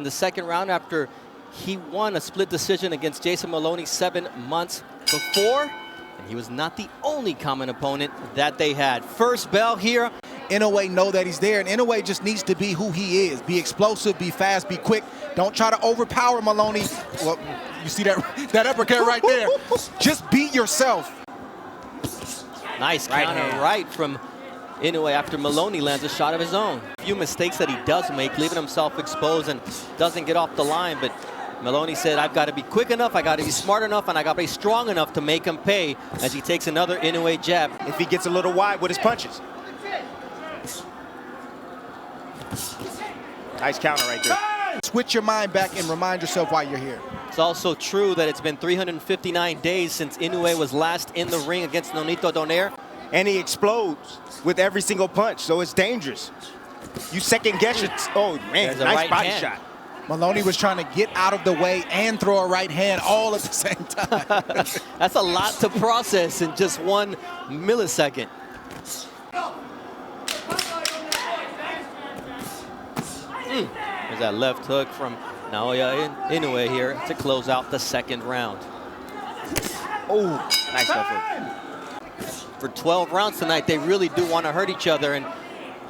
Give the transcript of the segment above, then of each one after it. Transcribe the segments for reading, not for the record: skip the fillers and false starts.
in the second round after he won a split decision against Jason Maloney 7 months before. And he was not the only common opponent that they had. First bell here. Inoue know that he's there, and Inoue just needs to be who he is. Be explosive, be fast, be quick. Don't try to overpower Maloney. Well, you see that uppercut right there. Just beat yourself. Nice counter right from Inoue after Maloney lands a shot of his own. A few mistakes that he does make, leaving himself exposed and doesn't get off the line. But Maloney said, I've got to be quick enough, I got to be smart enough, and I got to be strong enough to make him pay as he takes another Inoue jab. If he gets a little wide with his punches. Nice counter right there. Switch your mind back and remind yourself why you're here. It's also true that it's been 359 days since Inoue was last in the ring against Nonito Donaire. And he explodes with every single punch, so it's dangerous. You second guess it. Oh man, nice right body hand. shot. Maloney was trying to get out of the way and throw a right hand all at the same time. That's a lot to process in just 1 millisecond. There's that left hook from Naoya Inoue here to close out the second round. Oh, nice left hook. For 12 rounds tonight, they really do want to hurt each other. And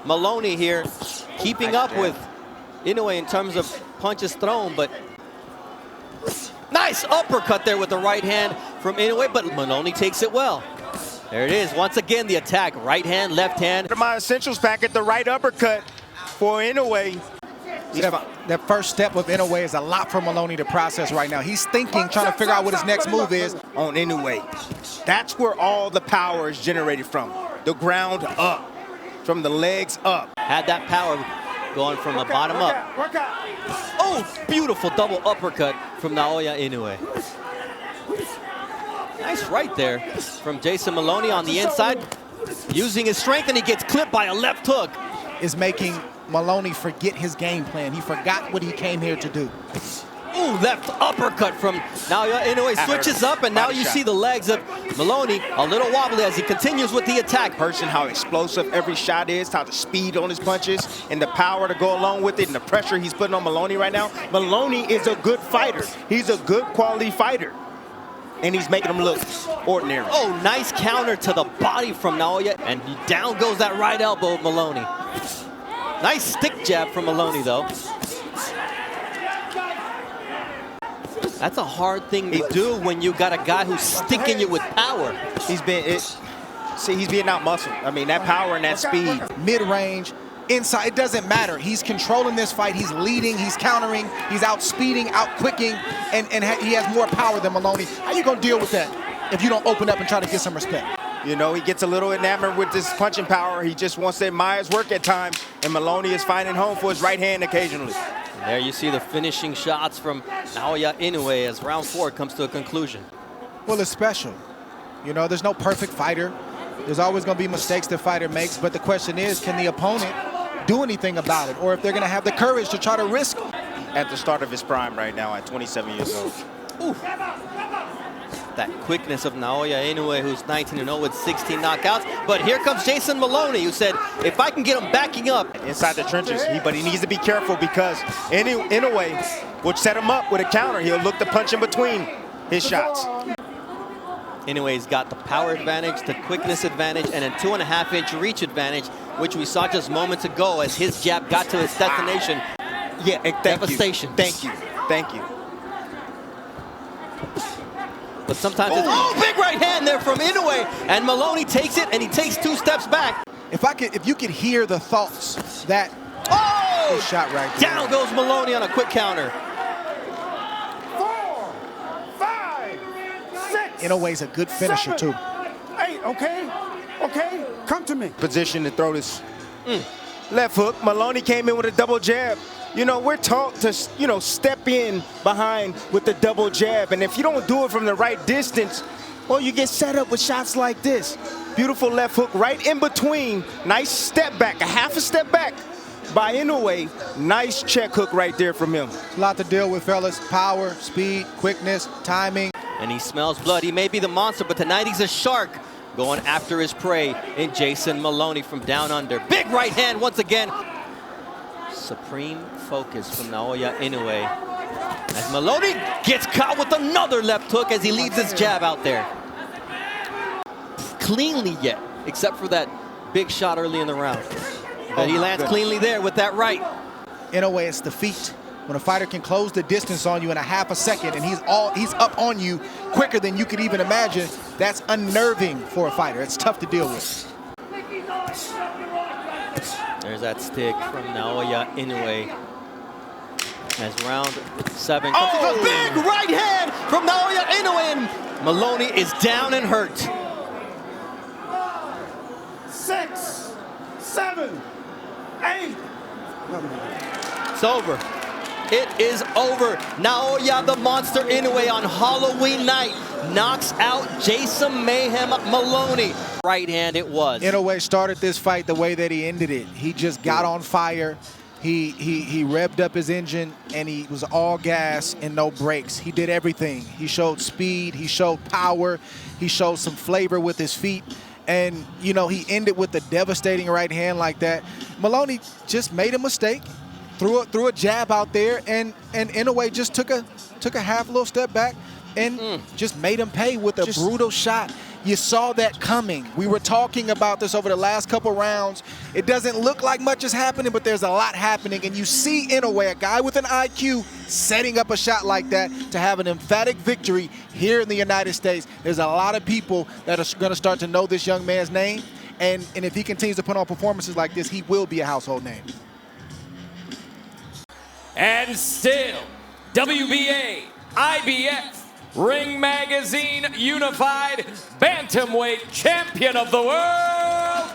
Maloney here keeping up with Inoue in terms of punches thrown, but nice uppercut there with the right hand from Inoue, but Maloney takes it well. There it is, once again the attack, right hand, left hand. My essentials packet, the right uppercut for Inoue. That first step of Inoue is a lot for Maloney to process right now. He's thinking, trying to figure out what his next move is. On Inoue, that's where all the power is generated from. The ground up, from the legs up. Had that power going from the bottom up. Oh, beautiful double uppercut from Naoya Inoue. Nice right there from Jason Maloney on the inside, using his strength, and he gets clipped by a left hook. Is making Maloney forget his game plan. He forgot what he came here to do. Ooh, left uppercut from Naoya Inoue, switches up, and now you see the legs of Maloney a little wobbly as he continues with the attack. Person, how explosive every shot is, how the speed on his punches, and the power to go along with it, and the pressure he's putting on Maloney right now. Maloney is a good fighter. He's a good quality fighter. And he's making him look ordinary. Oh, nice counter to the body from Naoya, and down goes that right elbow of Maloney. Nice stick jab from Maloney, though. That's a hard thing to do when you got a guy who's sticking you with power. He's being out muscled. I mean, that power and that speed. Mid-range, inside, it doesn't matter. He's controlling this fight. He's leading, he's countering, he's out-speeding, out-quicking, and he has more power than Maloney. How you gonna deal with that if you don't open up and try to get some respect? You know, he gets a little enamored with this punching power. He just wants to admire his work at times, and Maloney is finding home for his right hand occasionally. And there you see the finishing shots from Naoya Inoue as round 4 comes to a conclusion. Well, it's special. You know, there's no perfect fighter. There's always going to be mistakes the fighter makes, but the question is, can the opponent do anything about it? Or if they're going to have the courage to try to risk it. At the start of his prime right now at 27 years old. Ooh. That quickness of Naoya Inoue, who's 19-0 with 16 knockouts. But here comes Jason Maloney, who said, if I can get him backing up. Inside the trenches, but he needs to be careful because Inoue will set him up with a counter. He'll look to punch in between his shots. Inoue's got the power advantage, the quickness advantage, and a 2.5-inch reach advantage, which we saw just moments ago as his jab got to its destination. Yeah, devastation. Thank you. Thank you. But sometimes it's, big right hand there from Inoue, and Maloney takes it, and he takes 2 steps back. If you could hear the thoughts that shot right there. Down goes Maloney on a quick counter. 4, 5, 6. Inoue's a good finisher 7, too. 8. Okay, come to me. Position to throw this left hook. Maloney came in with a double jab. You know, we're taught to, step in behind with the double jab. And if you don't do it from the right distance, well, you get set up with shots like this. Beautiful left hook right in between. Nice step back, a half a step back by Inoue. Nice check hook right there from him. A lot to deal with, fellas. Power, speed, quickness, timing. And he smells blood. He may be the monster, but tonight he's a shark going after his prey in Jason Maloney from down under. Big right hand once again. Supreme focus from Naoya Inoue. As Maloney gets caught with another left hook as he leaves his jab out there. Cleanly yet, except for that big shot early in the round. But he lands cleanly there with that right. Inoue, it's the feet. When a fighter can close the distance on you in a half a second and he's up on you quicker than you could even imagine, that's unnerving for a fighter. It's tough to deal with. There's that stick from Naoya Inoue. As round 7 comes a big right hand from Naoya Inoue, and Maloney is down and hurt. 6, 7, 8. It's over. It is over. Naoya the Monster Inoue on Halloween night knocks out Jason Mayhem Maloney. Right hand it was. Inoue started this fight the way that he ended it. He just got on fire. He revved up his engine and he was all gas and no brakes. He did everything. He showed speed, he showed power, he showed some flavor with his feet. And, you know, he ended with a devastating right hand like that. Maloney just made a mistake, threw a jab out there, and Inoue just took a half little step back and just made him pay with a brutal shot. You saw that coming. We were talking about this over the last couple rounds. It doesn't look like much is happening, but there's a lot happening. And you see Inoue, a guy with an IQ, setting up a shot like that to have an emphatic victory here in the United States. There's a lot of people that are going to start to know this young man's name. And if he continues to put on performances like this, he will be a household name. And still, WBA, IBF, Ring Magazine Unified Bantamweight Champion of the World,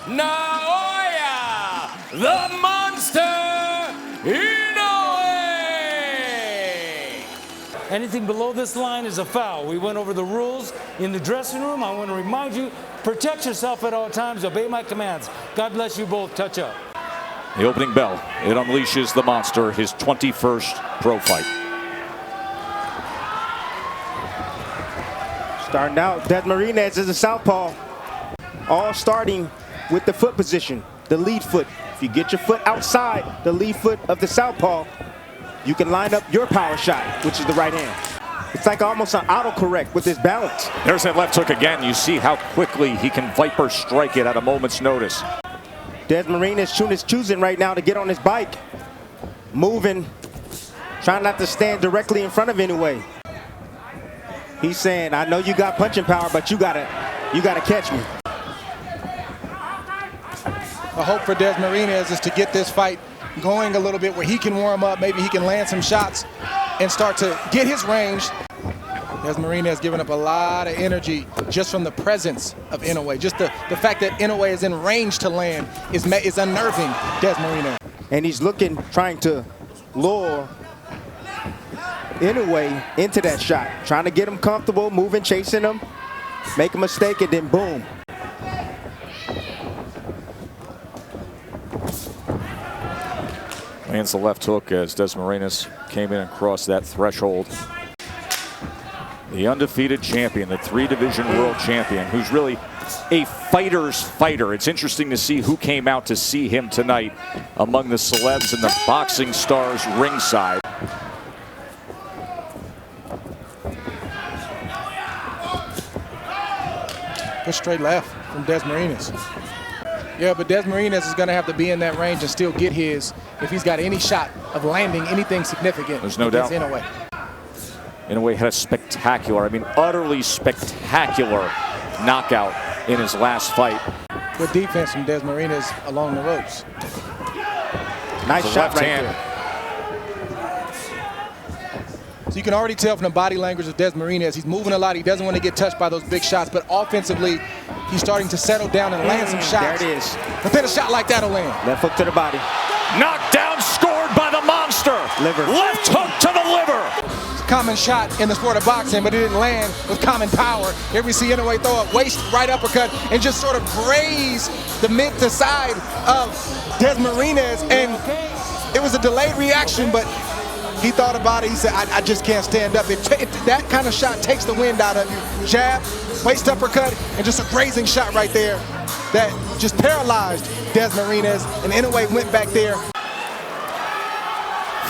Naoya the Monster Inoue! Anything below this line is a foul. We went over the rules in the dressing room. I want to remind you, protect yourself at all times, obey my commands. God bless you both. Touch up. The opening bell, it unleashes the Monster, his 21st pro fight. Starting out, Desmarinez is a southpaw. All starting with the foot position, the lead foot. If you get your foot outside the lead foot of the southpaw, you can line up your power shot, which is the right hand. It's like almost an autocorrect with his balance. There's that left hook again. You see how quickly he can viper strike it at a moment's notice. Desmarinez is choosing right now to get on his bike. Moving, trying not to stand directly in front of Inoue. He's saying, I know you got punching power, but you gotta catch me. The hope for Desmarinez is to get this fight going a little bit where he can warm up, maybe he can land some shots and start to get his range. Desmarinez giving up a lot of energy just from the presence of Inoue. Just the fact that Inoue is in range to land is unnerving Desmarinez. And he's looking, trying to lure Inoue into that shot, trying to get him comfortable, moving, chasing him, make a mistake, and then boom. Lands the left hook as Desmarinez came in and crossed that threshold. The undefeated champion, the 3-division world champion, who's really a fighter's fighter. It's interesting to see who came out to see him tonight among the celebs and the boxing stars ringside. Good straight left from Desmarinez. Yeah, but Desmarinez is going to have to be in that range and still get his if he's got any shot of landing anything significant. There's no doubt. Inoue. Inoue had a spectacular, I mean utterly spectacular knockout in his last fight. Good defense from Desmarinez along the ropes. Nice shot right there. So you can already tell from the body language of Desmarinez, he's moving a lot. He doesn't want to get touched by those big shots, but offensively, he's starting to settle down and land some shots. There it is. But then a shot like that will land. Left hook to the body. Knocked down, scored by the Monster. Liver. Left hook to the liver. Common shot in the sport of boxing, but it didn't land with common power. Here we see Inoue throw a waist right uppercut and just sort of graze the mid to side of Desmarinez, and it was a delayed reaction, but he thought about it. He said, I just can't stand up. That kind of shot takes the wind out of you. Jab, waist uppercut, and just a grazing shot right there that just paralyzed Desmarinez, and Inoue went back there.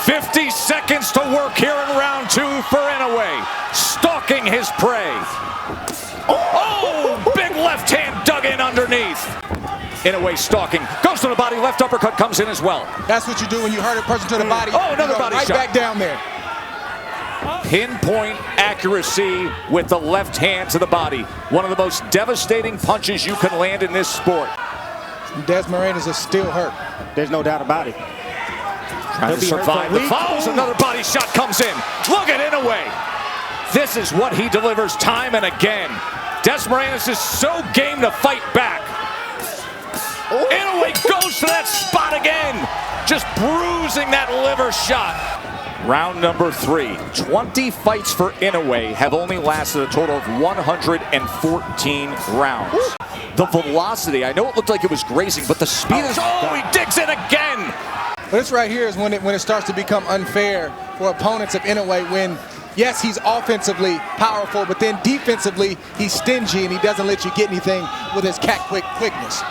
50 seconds to work here in round 2 for Inoue. Stalking his prey. Oh, big left hand dug in underneath. Inoue stalking, goes to the body, left uppercut comes in as well. That's what you do when you hurt a person to the body. Oh, another body right shot. Back down there. Pinpoint accuracy with the left hand to the body. One of the most devastating punches you can land in this sport. Desmaraines is still hurt. There's no doubt about it. Trying to survive the falls. Another body shot comes in. Look at Inoue. This is what he delivers time and again. Desmaraines is so game to fight back. Inoue goes to that spot again. Just bruising that liver shot. Round number 3. 20 fights for Inoue have only lasted a total of 114 rounds. The velocity, I know it looked like it was grazing, but the speed is... Oh, he digs in again! But this right here is when it starts to become unfair for opponents of Inoue when, yes, he's offensively powerful, but then defensively, he's stingy and he doesn't let you get anything with his quickness.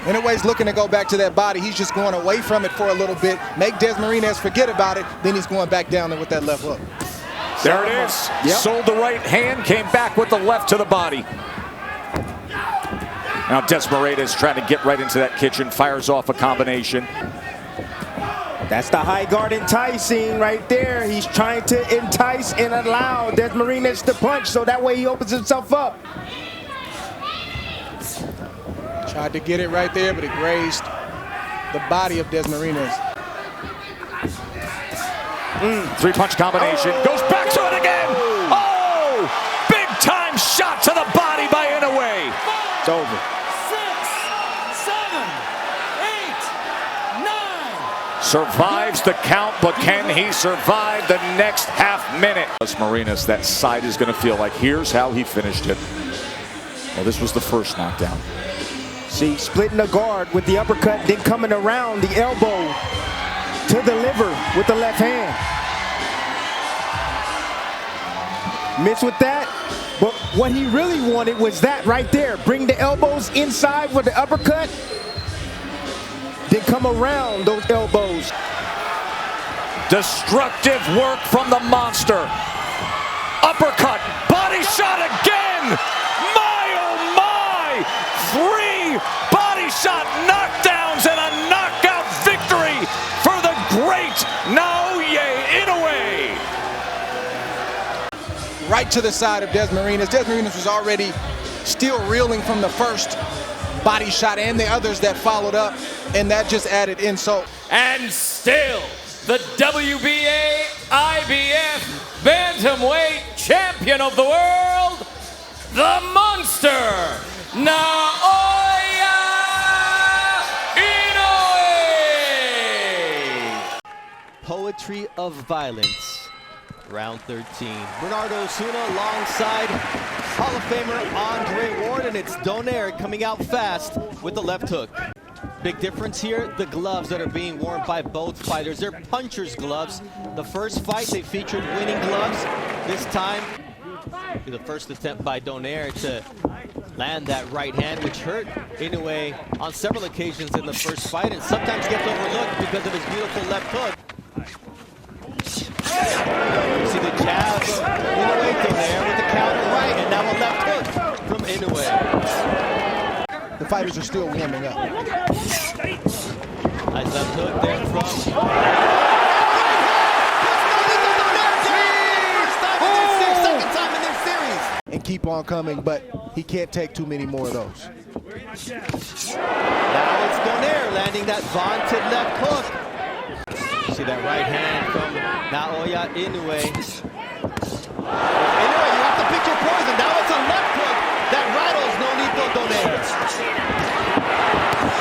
Inoue's looking to go back to that body. He's just going away from it for a little bit, make Desmaraines forget about it, then he's going back down there with that left hook. There it is. Yep. Sold the right hand, came back with the left to the body. Now Desmaraines trying to get right into that kitchen, fires off a combination. That's the high guard enticing right there. He's trying to entice and allow Desmaraines to punch so that way he opens himself up. Tried to get it right there, but it grazed the body of Desmaraines. 3-punch combination. Goes back to it again. Oh! Big time shot to the body by Inoue. It's over. 6, 7, 8, 9. Survives the count, but can he survive the next half minute? Desmaraines, that side is going to feel like here's how he finished it. Well, this was the first knockdown. See, splitting the guard with the uppercut, then coming around the elbow to the liver with the left hand. Missed with that, but what he really wanted was that right there. Bring the elbows inside with the uppercut, then come around those elbows. Destructive work from the monster. Uppercut, body shot again. My, oh my! 3 body shot knockdowns and a knockout victory for the great Naoya Inoue. Right to the side of Desmaraines. Desmaraines was already still reeling from the first body shot and the others that followed up, and that just added insult. And still, the WBA IBF Bantamweight Champion of the World, the Monster, Naoya Inoue! Poetry of violence. Round 13. Bernardo Osuna alongside Hall of Famer Andre Ward, and it's Donaire coming out fast with the left hook. Big difference here, the gloves that are being worn by both fighters. They're puncher's gloves. The first fight, they featured winning gloves. This time, the first attempt by Donaire to land that right hand, which hurt Inoue on several occasions in the first fight, and sometimes gets overlooked because of his beautiful left hook. You see the jab of Inoue Donaire with the counter right, and now a left hook from Inoue. The fighters are still warming up. Nice left hook there from... Second time in their series. And keep on coming, but he can't take too many more of those. Now it's Donaire landing that vaunted left hook. See that right hand from Naoya Inoue. Inoue, you have to pick your poison. Now it's a left hook that rattles Nonito Donaire.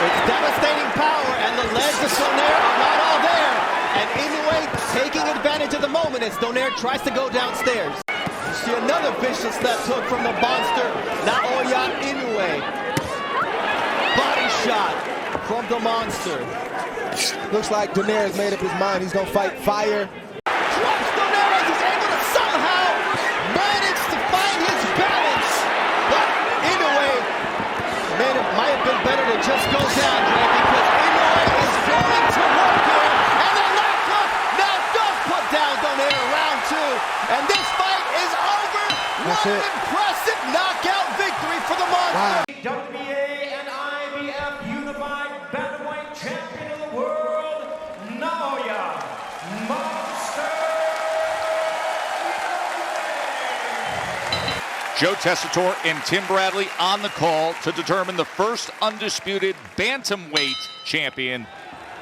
It's devastating power, and the legs of Donaire are not all there. And Inoue taking advantage of the moment as Donaire tries to go downstairs. You see another vicious left hook from the monster, Naoya Inoue. Body shot from the monster. Looks like Donaire has made up his mind. He's going to fight fire. Drops Donaire as he's able to somehow manage to find his balance. But Inoue, man, it might have been better to just go down, Dre, because Inoue is going to work here. And the left hook now and this fight is over. That's What it. an impressive knockout victory for the Monster. WBA and IBF Unified Bantamweight Champion of the World, Naoya Monster. Joe Tessitore and Tim Bradley on the call to determine the first undisputed bantamweight champion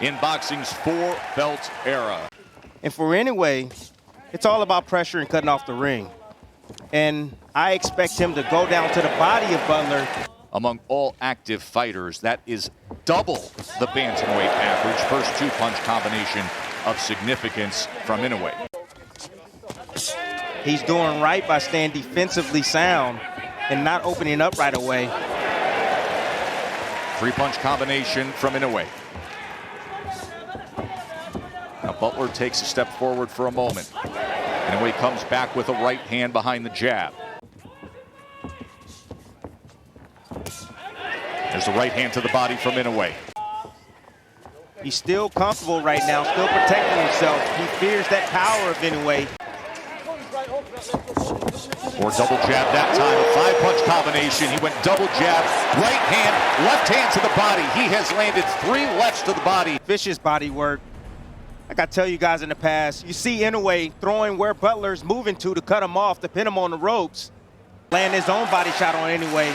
in boxing's four-belt era. And for Inoue, it's all about pressure and cutting off the ring. And I expect him to go down to the body of Butler. Among all active fighters, that is double the bantamweight average. First two-punch combination of significance from Inoue. He's doing right by staying defensively sound and not opening up right away. Three-punch combination from Inoue. Now Butler takes a step forward for a moment. Inoue comes back with a right hand behind the jab. There's the right hand to the body from Inoue. He's still comfortable right now, still protecting himself. He fears that power of Inoue. Or double jab that time, a five-punch combination. He went double jab, right hand, left hand to the body. He has landed three lefts to the body. Vicious body work. Like I tell you guys in the past, you see Inoue throwing where Butler's moving to cut him off, to pin him on the ropes. Land his own body shot on Inoue.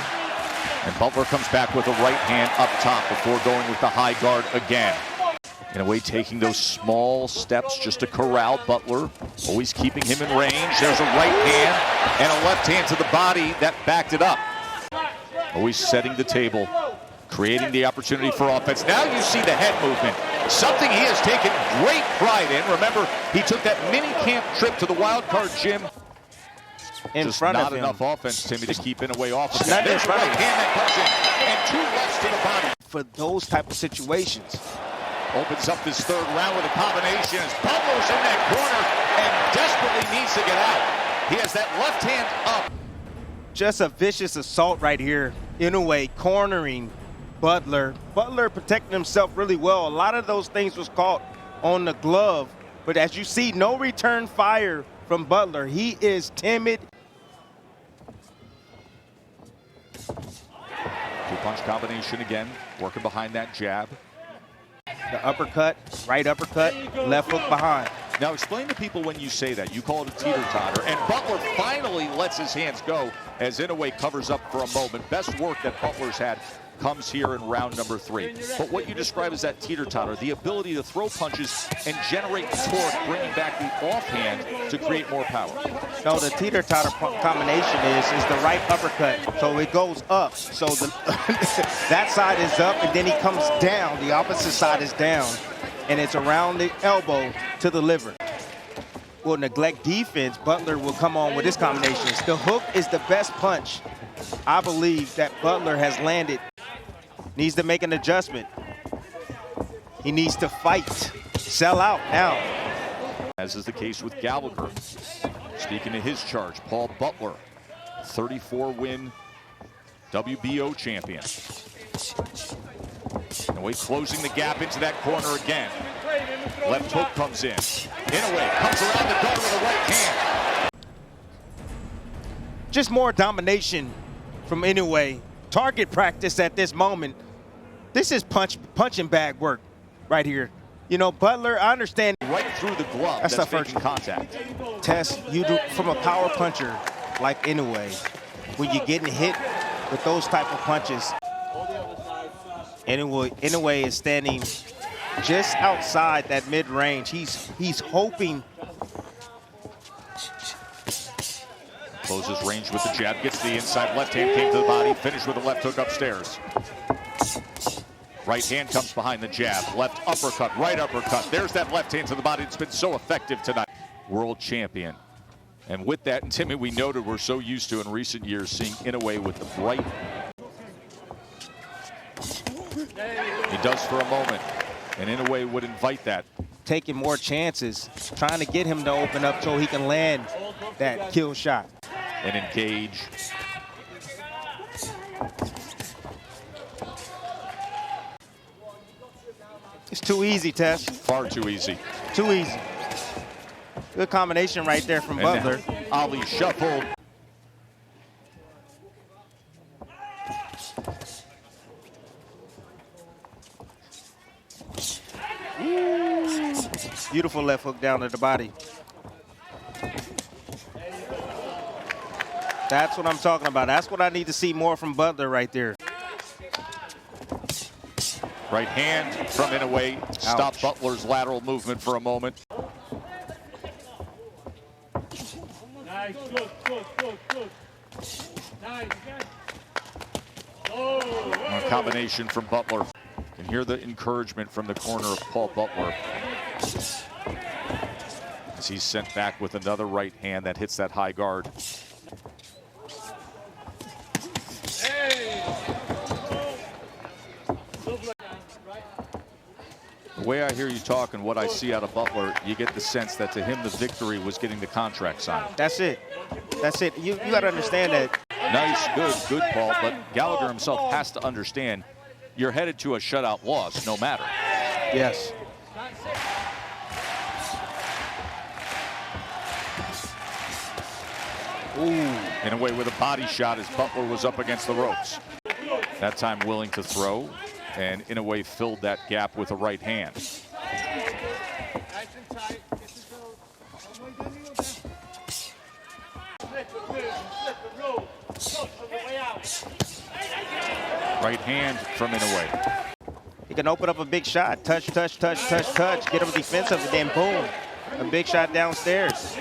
And Butler comes back with a right hand up top before going with the high guard again. Inoue taking those small steps just to corral Butler, always keeping him in range. There's a right hand and a left hand to the body that backed it up. Always setting the table, creating the opportunity for offense. Now you see the head movement, something he has taken great pride in. Remember, he took that mini camp trip to the wild card gym. In Just front not of him. enough offense, Timmy, to keep Inoue off of Not that. in There's a front right of him. hand that comes in, and two lefts to the body. For those type of situations. Opens up this third round with a combination as Butler's in that corner and desperately needs to get out. He has that left hand up. Just a vicious assault right here. Inoue cornering Butler. Butler protecting himself really well. A lot of those things was caught on the glove. But as you see, no return fire from Butler. He is timid. Two-punch combination again, working behind that jab. The uppercut, right uppercut, left hook behind. Now explain to people when you say that. You call it a teeter-totter, and Butler finally lets his hands go as Inoue covers up for a moment. Best work that Butler's had comes here in round number 3. But what you describe as that teeter-totter, the ability to throw punches and generate torque, bringing back the offhand to create more power. No, the teeter-totter combination is the right uppercut. So it goes up. So the that side is up, and then he comes down. The opposite side is down. And it's around the elbow to the liver. Will neglect defense, Butler will come on with this combination. The hook is the best punch, I believe, that Butler has landed. Needs to make an adjustment. He needs to fight. Sell out now. As is the case with Gallagher. Speaking of his charge, Paul Butler, 34-win WBO champion. Inoue closing the gap into that corner again. Left hook comes in. Inoue comes around the guard with a right hand. Just more domination from Inoue. Target practice at this moment. This is punching bag work right here. You know, Butler, I understand. Right through the glove. That's the first making contact. Test, you do from a power puncher like Inoue, when you're getting hit with those type of punches. Inoue is standing just outside that mid-range. He's hoping. Closes range with the jab, gets the inside left hand, came to the body, finished with a left hook upstairs. Right hand comes behind the jab, left uppercut, right uppercut. There's that left hand to the body. It's been so effective tonight. World champion. And with that, and Timmy, we noted we're so used to in recent years seeing Inoue with the bright. He does for a moment, and Inoue would invite that. Taking more chances, trying to get him to open up so he can land that kill shot. And engage. It's too easy, Tess. Far too easy. Too easy. Good combination right there from Butler. Ali shuffled. Beautiful left hook down to the body. That's what I'm talking about. That's what I need to see more from Butler right there. Right hand from Inoue. Stop Butler's lateral movement for a moment. Nice, good. Nice. Oh. A combination from Butler. You can hear the encouragement from the corner of Paul Butler. As he's sent back with another right hand that hits that high guard. The way I hear you talk and what I see out of Butler, you get the sense that to him the victory was getting the contract signed. That's it. That's it. You got to understand that. Nice, good, Paul. But Gallagher himself has to understand you're headed to a shutout loss no matter. Yes. Ooh. Inoue with a body shot as Butler was up against the ropes. That time willing to throw, and Inoue filled that gap with a right hand. Right hand from Inoue. He can open up a big shot. Touch. Get him defensive, and then boom. A big shot downstairs.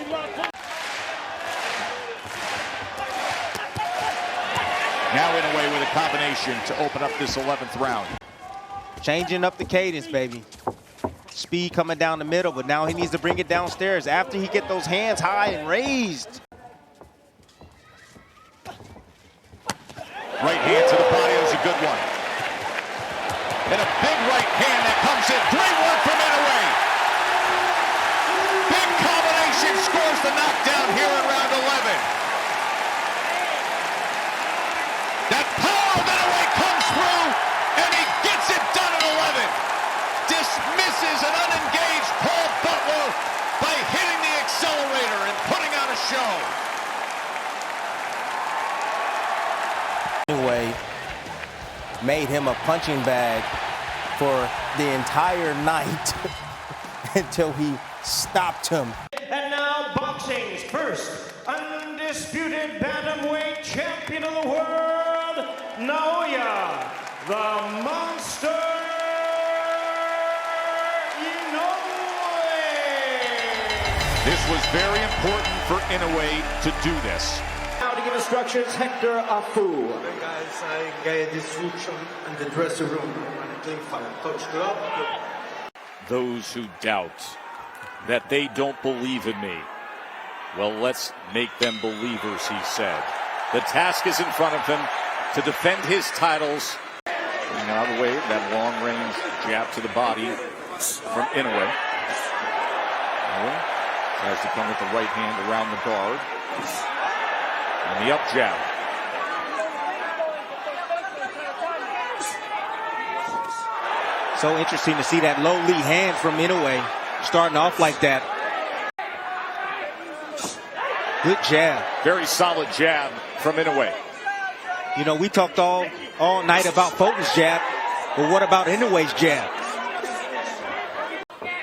Now Inoue with a combination to open up this 11th round. Changing up the cadence, baby. Speed coming down the middle, but now he needs to bring it downstairs after he get those hands high and raised. Right hand to the body, that was a good one. And a big right hand that comes in. Great work from Inoue. Big combination scores the knockdown here in round 11. That power of Inoue comes through, and he gets it done at 11. Dismisses an unengaged Paul Butler by hitting the accelerator and putting on a show. Inoue made him a punching bag for the entire night until he stopped him. And now boxing's first undisputed bantamweight champion of the world, Naoya, the Monster Inoue. This was very important for Inoue to do this. Now to give instructions, Hector Afu. Hey guys, I get instruction in the dressing room. When I came from Coach Club. Those who doubt that they don't believe in me, well, let's make them believers, he said. The task is in front of him to defend his titles. Getting out of the way, that long-range jab to the body from Inoue. Inoue tries to come with the right hand around the guard. And the up jab. So interesting to see that low lead hand from Inoue starting off like that. Good jab. Very solid jab from Inoue. You know, we talked all night about Fulton's jab, but what about Inoue's jab?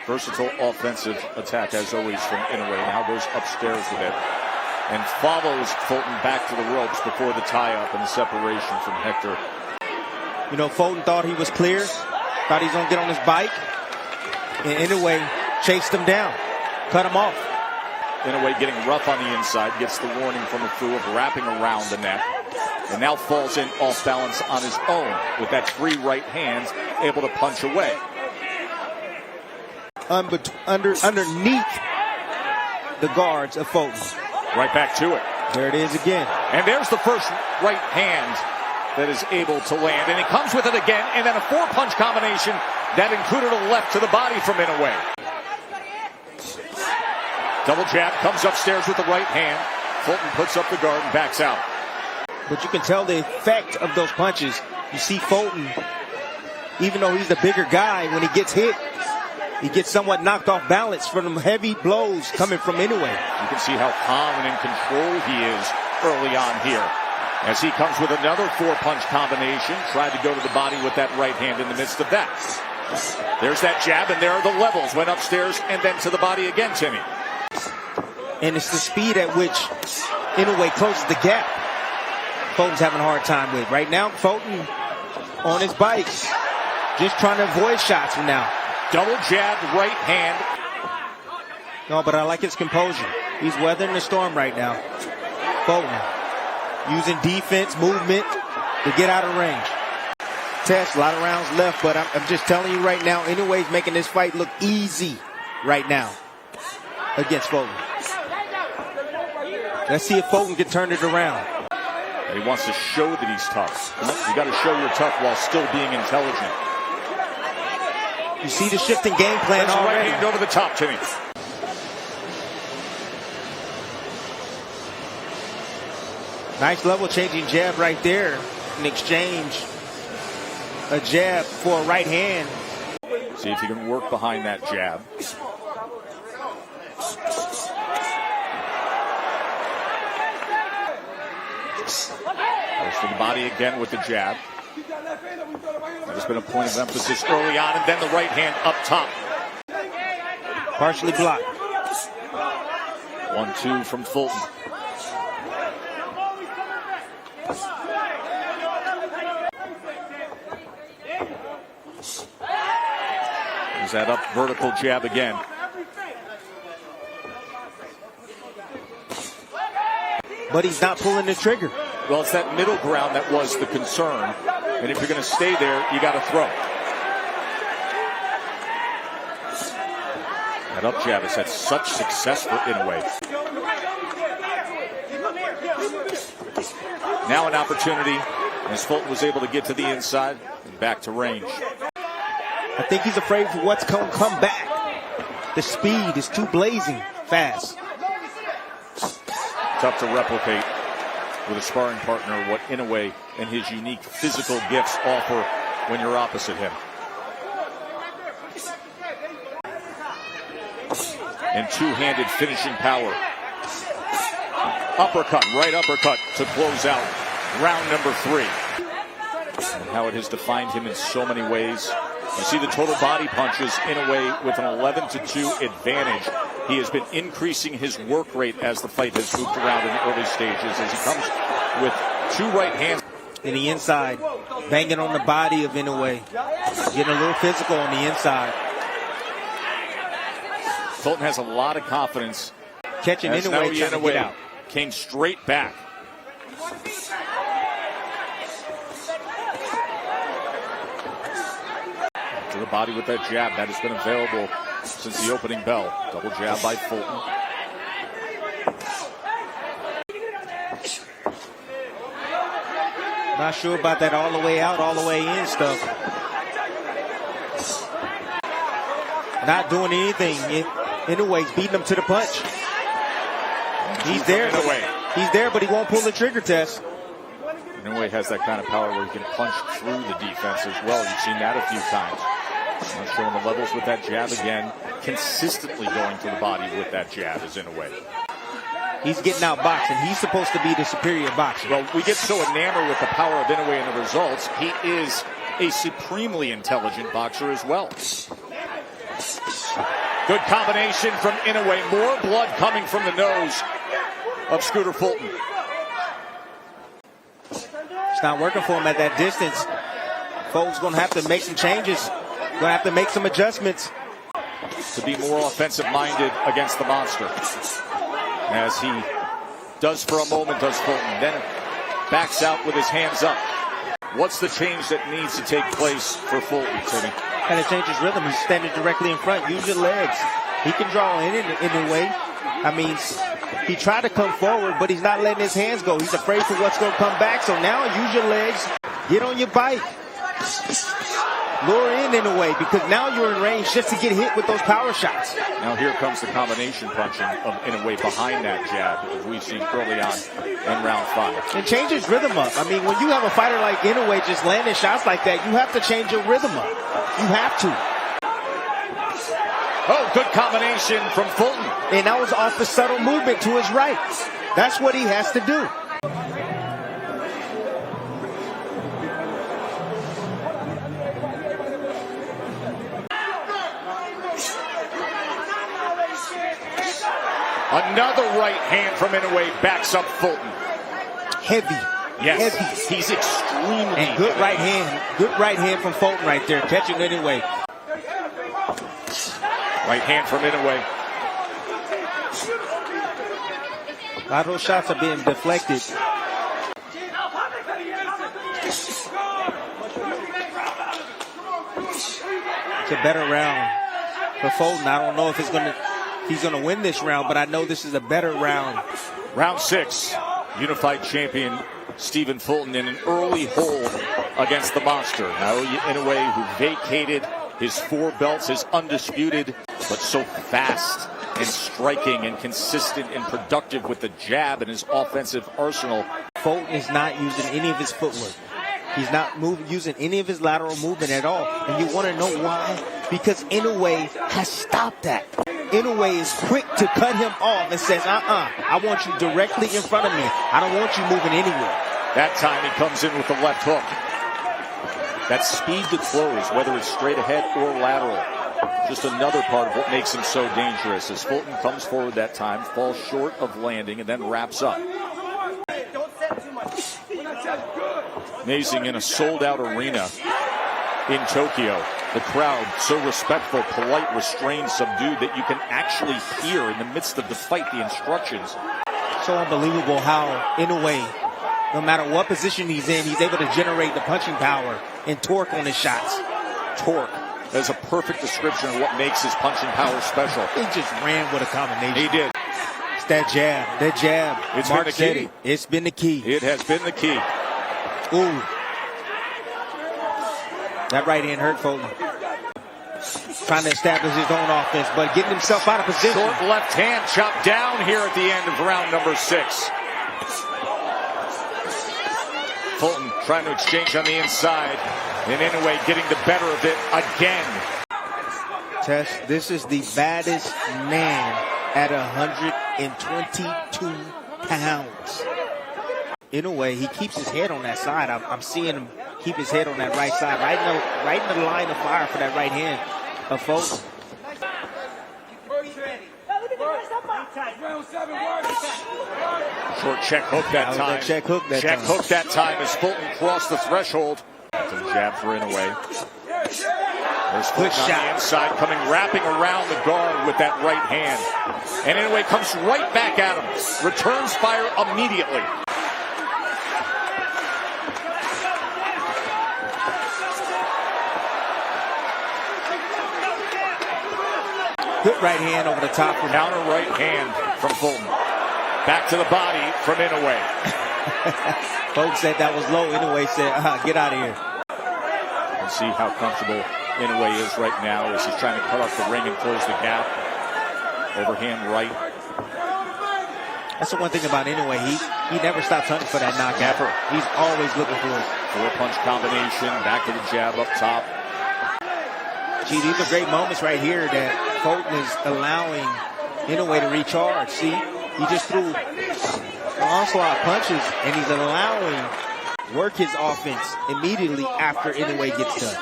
Versatile offensive attack as always from Inoue. Now goes upstairs with it. And follows Fulton back to the ropes before the tie-up and the separation from Hector. You know, Fulton thought he was clear, thought he was going to get on his bike, and Inoue chased him down, cut him off. Inoue getting rough on the inside, gets the warning from the crew of wrapping around the neck, and now falls in off balance on his own with that three right hands, able to punch away. Underneath the guards of Fulton. Right back to it. There it is again. And there's the first right hand that is able to land. And he comes with it again. And then a four-punch combination that included a left to the body from Inoue. Double jab, comes upstairs with the right hand. Fulton puts up the guard and backs out. But you can tell the effect of those punches. You see Fulton, even though he's the bigger guy, when he gets hit, He gets somewhat knocked off balance from them heavy blows coming from Inoue. You can see how calm and in control he is early on here. As he comes with another 4-punch combination, tried to go to the body with that right hand in the midst of that. There's that jab, and there are the levels. Went upstairs and then to the body again, Timmy. And it's the speed at which Inoue closes the gap. Fulton's having a hard time with. Right now, Fulton on his bike, just trying to avoid shots from now. Double jabbed right hand. No, but I like his composure. He's weathering the storm right now. Fulton using defense, movement to get out of range. Test, a lot of rounds left, but I'm just telling you right now, Inoue's making this fight look easy right now against Fulton. Let's see if Fulton can turn it around. And he wants to show that he's tough. You got to show you're tough while still being intelligent. You see the shifting game plan That's already. Right hand over the top, Timmy. Nice level changing jab right there in exchange. A jab for a right hand. See if you can work behind that jab. Goes to the body again with the jab. There's been a point of emphasis early on, and then the right hand up top. Partially blocked. 1-2 from Fulton. There's that up vertical jab again. But he's not pulling the trigger. Well, it's that middle ground that was the concern. And if you're going to stay there, you got to throw. That up jab has had such success for Inoue. Now an opportunity as Fulton was able to get to the inside and back to range. I think he's afraid for what's going to come back. The speed is too blazing fast. Tough to replicate with a sparring partner what Inoue and his unique physical gifts offer when you're opposite him. And two-handed finishing power. Uppercut, right uppercut to close out round number 3. And how it has defined him in so many ways. You see the total body punches Inoue with an 11-2 advantage. He has been increasing his work rate as the fight has moved around in the early stages as he comes with 2 right hands. In the inside, banging on the body of Inoue. Getting a little physical on the inside. Fulton has a lot of confidence. Catching Inoue trying to get out. Came straight back. To the body with that jab. That has been available since the opening bell. Double jab by Fulton. Not sure about that all the way out, all the way in stuff. Not doing anything. Inoue's beating him to the punch. He's there. He's there, but he won't pull the trigger test. Inoue has that kind of power where he can punch through the defense as well. You've seen that a few times. Not showing the levels with that jab again. Consistently going to the body with that jab is Inoue. He's getting out boxing. He's supposed to be the superior boxer. Well, we get so enamored with the power of Inoue and the results. He is a supremely intelligent boxer as well. Good combination from Inoue. More blood coming from the nose of Scooter Fulton. It's not working for him at that distance. Fulton's going to have to make some changes. Going to have to make some adjustments. To be more offensive-minded against the monster. As he does for a moment, does Fulton. Then backs out with his hands up. What's the change that needs to take place for Fulton, Timmy? Kind of change his rhythm. He's standing directly in front. Use your legs. He can draw in a way. I mean, he tried to come forward, but he's not letting his hands go. He's afraid for what's going to come back. So now use your legs. Get on your bike. Lure in a way, because now you're in range just to get hit with those power shots. Now here comes the combination punching of Inoue behind that jab, as we've seen early on in round 5. And change his rhythm up. I mean, when you have a fighter like Inoue just landing shots like that, you have to change your rhythm up. You have to. good combination from Fulton. And that was off the subtle movement to his right. That's what he has to do. Another right hand from Inoue backs up Fulton. Heavy. Yes, Heavy. he's extremely and good right hand. Good right hand from Fulton right there, catching Inoue. Right hand from Inoue. A lot of those shots are being deflected. It's a better round for Fulton. I don't know if he's gonna win this round, but I know this is a better round. Round 6, unified champion Stephen Fulton in an early hold against the monster. Naoya Inoue, who vacated his 4 belts, is undisputed, but so fast and striking and consistent and productive with the jab and his offensive arsenal. Fulton is not using any of his footwork. He's not using any of his lateral movement at all. And you want to know why? Because Inoue has stopped that. Inoue is quick to cut him off and says, I want you directly in front of me. I don't want you moving anywhere. That time he comes in with the left hook. That speed to close, whether it's straight ahead or lateral, just another part of what makes him so dangerous. As Fulton comes forward that time, falls short of landing, and then wraps up. Amazing, in a sold-out arena in Tokyo. The crowd so respectful, polite, restrained, subdued that you can actually hear in the midst of the fight the instructions. So unbelievable how Inoue, no matter what position he's in, he's able to generate the punching power and torque on his shots. Torque. That's a perfect description of what makes his punching power special. He just ran with a combination. He did. It's that jab. That jab. It's Mark been the said key. it. It's been the key. It has been the key. Ooh. That right hand hurt Fulton. Trying to establish his own offense, but getting himself out of position. Short left hand chopped down here at the end of round number 6. Fulton trying to exchange on the inside. And Inoue getting the better of it again. Tess, this is the baddest man at 122 pounds. Inoue, he keeps his head on that side. I'm seeing him keep his head on that right side, right in the line of fire for that right hand of Fulton. Short check hook that time. Check hook that time as Fulton crossed the threshold. Some jab for Inoue. There's Fulton on the inside, coming wrapping around the guard with that right hand. And Inoue comes right back at him. Returns fire immediately. Good right hand over the top. Counter right hand from Fulton. Back to the body from Inoue. Folks said that was low. Inoue said, get out of here. And see how comfortable Inoue is right now as he's trying to cut off the ring and close the gap. Overhand right. That's the one thing about Inoue. He never stops hunting for that knockout. Never. He's always looking for it. 4-punch combination. Back to the jab up top. Gee, these are great moments right here that Fulton is allowing Inoue to recharge. See, he just threw an onslaught of punches, and he's allowing work his offense immediately after Inoue gets done.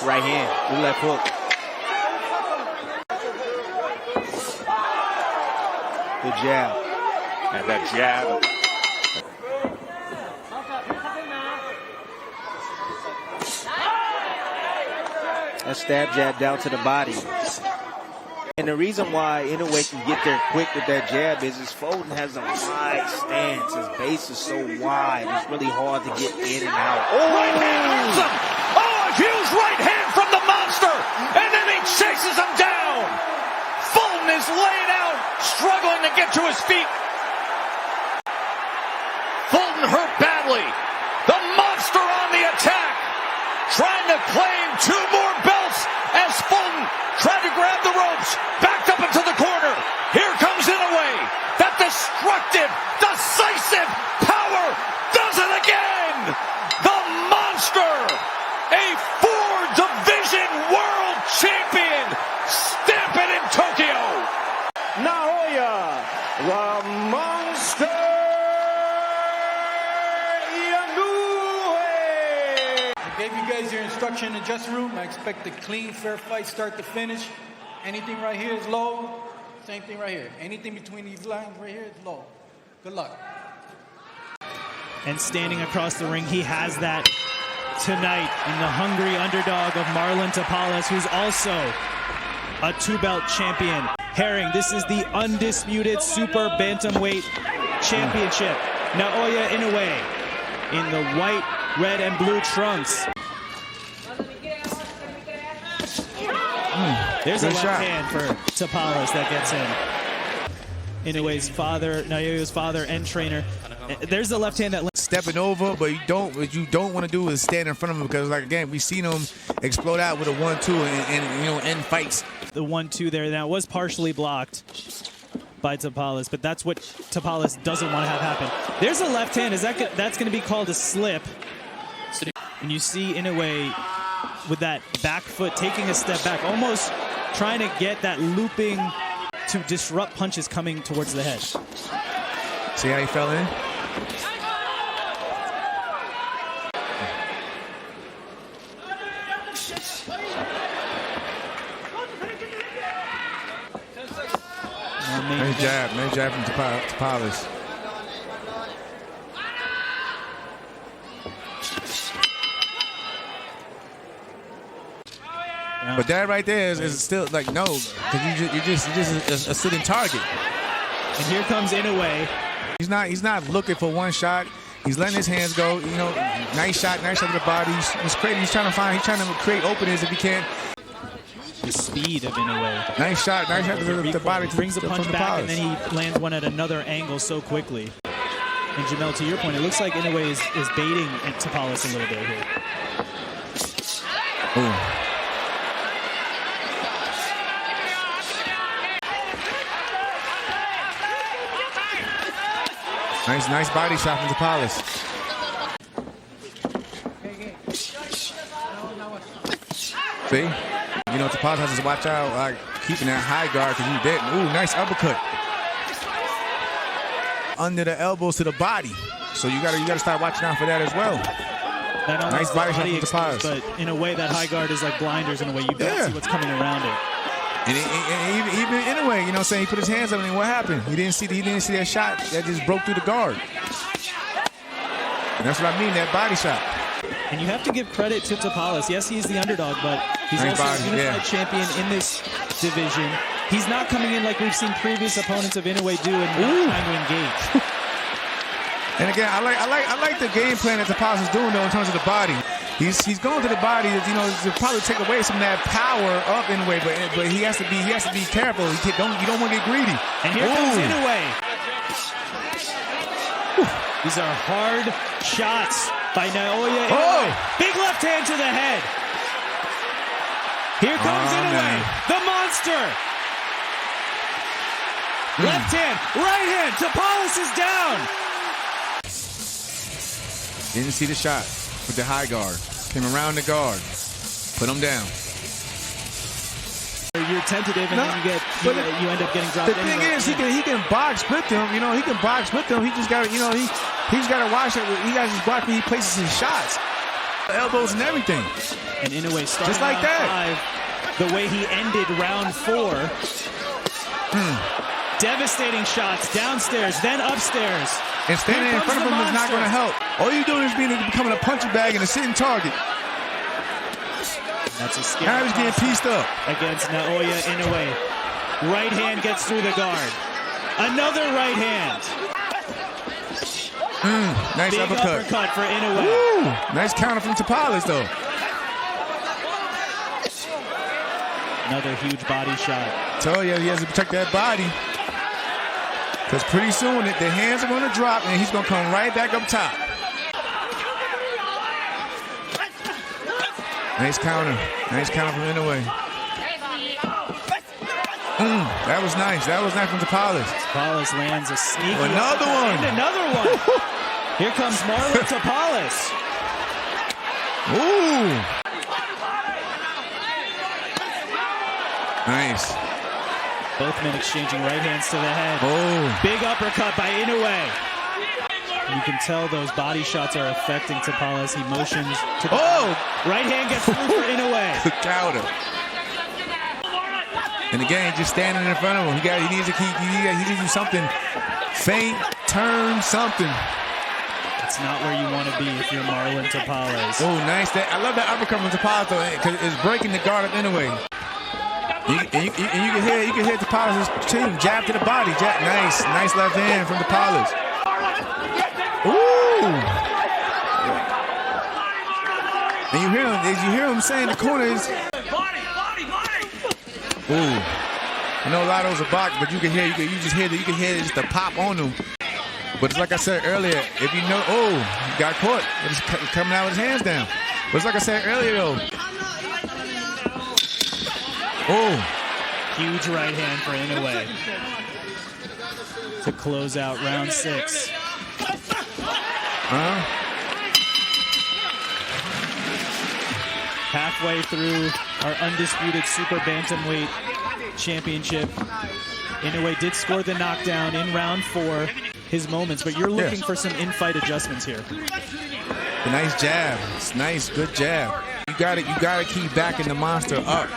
Right hand, the left hook. Good jab. And that jab. A stab jab down to the body. And the reason why Inoue can get there quick with that jab is Fulton has a wide stance. His base is so wide. It's really hard to get in and out. Oh, right hand! Oh, a huge right hand from the monster! And then he chases him down! Fulton is laying out, struggling to get to his feet. Fulton hurt badly. The monster on the attack, trying to claim 2 more belts as Fulton tried to grab the ropes, backed up into the corner. Here comes Inoue. That destructive, decisive power does it again. The monster, a 4-division world champion. Naoya, the Monster Inoue. I gave you guys your instruction in the dressing room. I expect a clean, fair fight, start to finish. Anything right here is low. Same thing right here. Anything between these lines right here is low. Good luck. And standing across the ring, he has that tonight in the hungry underdog of Marlon Tapales, who's also a two-belt champion. Herring, this is the Undisputed Super Bantamweight Championship. Naoya Inoue in the white, red, and blue trunks. There's a left hand for Tapales that gets in. Inoue's father, Naoya's father and trainer. There's the left hand that stepping over, but what you don't want to do is stand in front of him, because, like, again, we've seen him explode out with a 1-2 and you know, end fights. The 1-2 there now was partially blocked by Tapales, but that's what Tapales doesn't want to have happen. There's a left hand. That's going to be called a slip. And you see Inoue with that back foot taking a step back, almost trying to get that looping to disrupt punches coming towards the head. See how he fell in? Nice jab from Tapales. But that right there is still like, no, because you're just a sitting target. And here comes Inoue. He's not looking for one shot. He's letting his hands go. You know, nice shot to the body. He's trying to create openings if he can. The speed of Inoue. Nice shot to the body. Brings the punch back, and then he lands one at another angle so quickly. And Jamel, to your point, it looks like Inoue is baiting Tapales a little bit here. Ooh. Nice body shot from Tapales. See? You know, Tapales has to watch out, like, keeping that high guard, because he didn't. Ooh, nice uppercut. Under the elbows to the body. So you gotta start watching out for that as well. Nice body shot from Tapales. But in a way, that high guard is like blinders in a way. You don't see what's coming around it. And even in a way, you know what I'm saying, he put his hands up, and what happened? He didn't see that shot that just broke through the guard. And that's what I mean, that body shot. And you have to give credit to Tapales. Yes, he's the underdog, but he's also a unified champion in this division. He's not coming in like we've seen previous opponents of Inoue do and not trying to engage. And again, I like the game plan that Tapales is doing, though, in terms of the body. He's going to the body, you know, to probably take away some of that power of Inoue, but he has to be careful. You don't want to get greedy. And here comes Inoue. These are hard shots by Naoya Inoue. Big left hand to the head. Here comes Inoue, the monster. Left hand, right hand. Tapales is down. Didn't see the shot with the high guard. Came around the guard. Put him down. You're tentative, and then you end up getting dropped. The thing is, he can box with them. You know, he can box with them. He just got to, you know, he's got to watch it. He got to just watch when he places his shots, the elbows and everything. And Inoue started just like that. 5, the way he ended round 4. Devastating shots downstairs, then upstairs. And standing in front of him is not going to help. All you're doing is becoming a punching bag and a sitting target. That's a scary. Now he's getting pieced up. Against Naoya Inoue. Right hand gets through the guard. Another right hand. Nice Big uppercut for Inoue. Woo! Nice counter from Tapales, though. Another huge body shot. Tell you, he has to protect that body. Because pretty soon the hands are going to drop and he's going to come right back up top. Nice counter. Nice counter from Inoue. That was nice. That was nice from Tapales. Tapales lands a sneaky another one. And another one. Here comes Marlon Tapales. Nice. Both men exchanging right hands to the head. Oh. Big uppercut by Inoue. You can tell those body shots are affecting Tapales. He motions to the right hand gets through for Inoue. Good counter. And again, just standing in front of him. He needs to do something. Feint, turn, something. It's not where you want to be if you're Marlon Tapales. Oh, nice. I love that uppercut from Tapales though, because it's breaking the guard up anyway. And you can hear Tapales' team jab to the body. Jab. Nice left hand from Tapales. Ooh! And you hear him saying the corner is. Ooh! I know a lot of those are box, but you can hear just the pop on them. But it's like I said earlier, if you know, he got caught. It's coming out with his hands down. But it's like I said earlier though. Huge right hand for Inoue to close out round 6. Halfway through our Undisputed Super Bantamweight Championship. Inoue did score the knockdown in round 4, his moments, but you're looking for some in-fight adjustments here. A nice jab. It's nice, good jab. You gotta keep backing the monster up.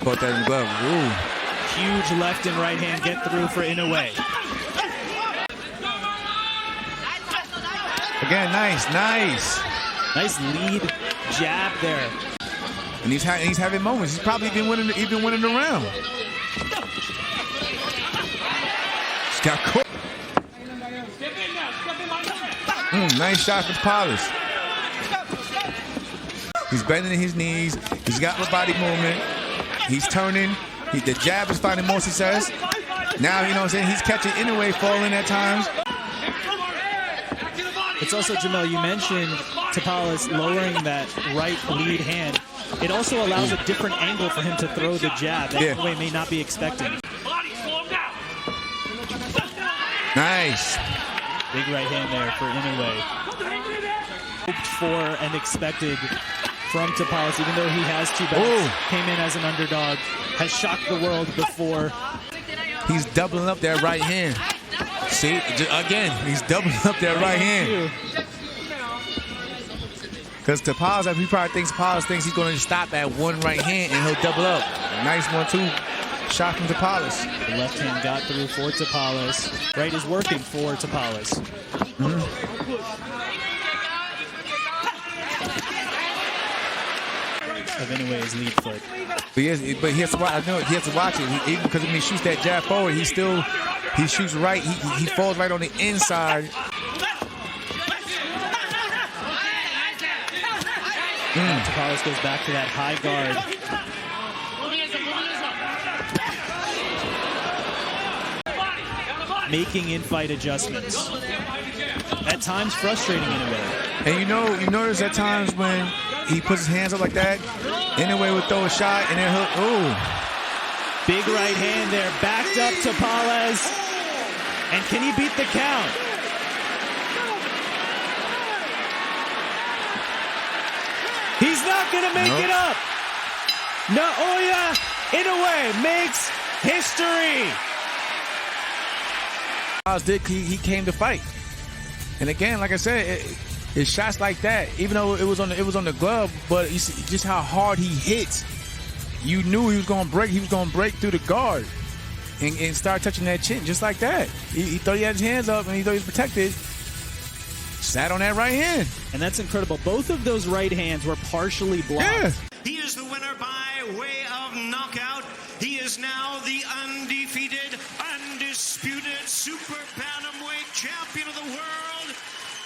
Caught that in the glove. Ooh. Huge left and right hand get through for Inoue. Again, nice. Nice lead jab there. And he's having moments. He's probably been winning the round. He's got caught. Nice shot for Tapales. He's bending his knees. He's got the body movement. He's turning. The jab is finding more success. Now, you know what I'm saying, he's catching Inoue falling at times. It's also, Jamel, you mentioned Tapales lowering that right lead hand. It also allows a different angle for him to throw the jab that Inoue may not be expecting. Nice. Big right hand there for Inoue. Hoped for and expected from Tapales, even though he has 2 belts, came in as an underdog, has shocked the world before. He's doubling up that right hand. See, again, he's doubling up that right hand. Because Tapales, he probably thinks he's going to stop at one right hand and he'll double up. Nice 1-2 shot from Tapales. The left hand got through for Tapales. Right is working for Tapales. Of Inoue's lead foot. But he has to watch. I know he has to watch it. Even because when he shoots that jab forward, he shoots right. He falls right on the inside. Tapales goes back to that high guard. Making in-fight adjustments. At times frustrating Inoue. And you notice at times when he puts his hands up like that, Inoue would throw a shot and then he'll, Big right hand there, backed up Tapales. And can he beat the count? He's not gonna make it up. Naoya Inoue makes history. He came to fight. And again, like I said, it's shots like that, even though it was on the glove, but you see just how hard he hits. You knew he was going to break. He was going to break through the guard and start touching that chin just like that. He thought he had his hands up and he thought he was protected. Sat on that right hand. And that's incredible. Both of those right hands were partially blocked. Yeah. He is the winner by way of knockout. He is now the undefeated, undisputed Super Bantamweight champion of the world,